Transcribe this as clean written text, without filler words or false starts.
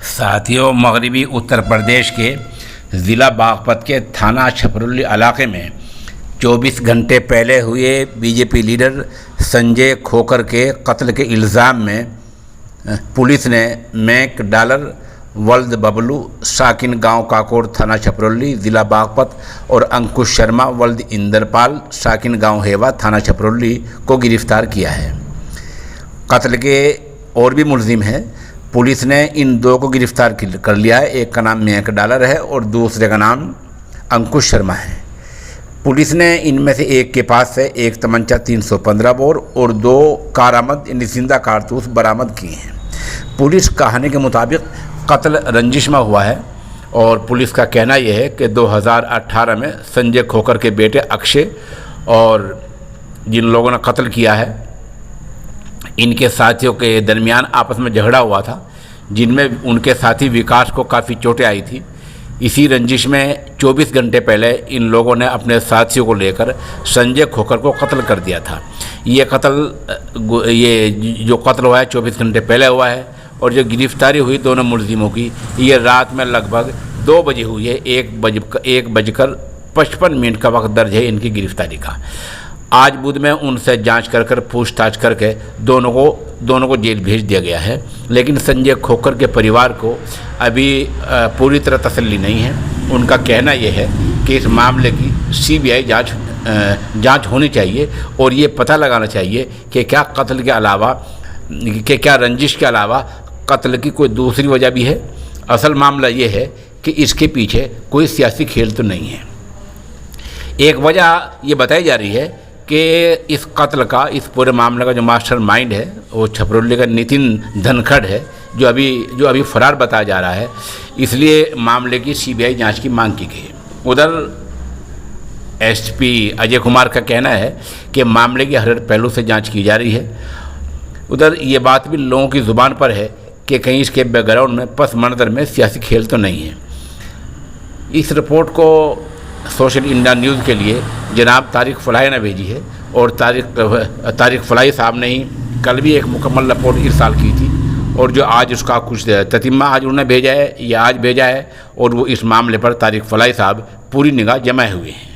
साथियों, मगरबी उत्तर प्रदेश के ज़िला बागपत के थाना छपरौली इलाके में 24 घंटे पहले हुए बीजेपी लीडर संजय खोखर के कत्ल के इल्ज़ाम में पुलिस ने मैकडॉलर वल्द बबलू साकिन गांव काकोड़ थाना छपरौली ज़िला बागपत और अंकुश शर्मा वल्द इंदरपाल साकिन गांव हेवा थाना छपरौली को गिरफ्तार किया है। कत्ल के और भी मुलजिम हैं। पुलिस ने इन दो को गिरफ्तार कर लिया है। एक का नाम मैकडॉलर है और दूसरे का नाम अंकुश शर्मा है। पुलिस ने इनमें से एक के पास से एक तमंचा 315 बोर और 2 कारआमद जिंदा कारतूस बरामद किए हैं। पुलिस कहानी के मुताबिक कत्ल रंजिश में हुआ है और पुलिस का कहना यह है कि 2018 में संजय खोखर के बेटे अक्षय और जिन लोगों ने कत्ल किया है इनके साथियों के दरमियान आपस में झगड़ा हुआ था, जिनमें उनके साथी विकास को काफ़ी चोटें आई थी। इसी रंजिश में 24 घंटे पहले इन लोगों ने अपने साथियों को लेकर संजय खोखर को कत्ल कर दिया था। ये जो कत्ल हुआ है 24 घंटे पहले हुआ है और जो गिरफ्तारी हुई दोनों मुलजिमों की ये रात में लगभग 2 बजे हुई है। 1:55 का वक्त दर्ज है इनकी गिरफ्तारी का। आज बुध में उनसे जांच कर पूछताछ करके दोनों को जेल भेज दिया गया है। लेकिन संजय खोखर के परिवार को अभी पूरी तरह तसल्ली नहीं है। उनका कहना यह है कि इस मामले की CBI जांच होनी चाहिए और ये पता लगाना चाहिए कि क्या कत्ल के अलावा क्या रंजिश के अलावा कत्ल की कोई दूसरी वजह भी है। असल मामला ये है कि इसके पीछे कोई सियासी खेल तो नहीं है। एक वजह ये बताई जा रही है कि इस कत्ल का, इस पूरे मामले का जो मास्टर माइंड है वो छपरौली का नितिन धनखड़ है, जो अभी फरार बताया जा रहा है। इसलिए मामले की CBI जांच की मांग की गई है। उधर SP अजय कुमार का कहना है कि मामले की हर पहलू से जांच की जा रही है। उधर ये बात भी लोगों की ज़ुबान पर है कि कहीं इसके बैकग्राउंड में पस मंज़र में सियासी खेल तो नहीं है। इस रिपोर्ट को सोशल इंडिया न्यूज़ के लिए जनाब तारिक फलाही ने भेजी है और तारिक फलाही साहब ने ही कल भी एक मुकम्मल रिपोर्ट इरसाल की थी और जो आज उसका कुछ ततीमा आज उन्होंने भेजा है या आज भेजा है और वो इस मामले पर तारिक फलाही साहब पूरी निगाह जमाए हुए हैं।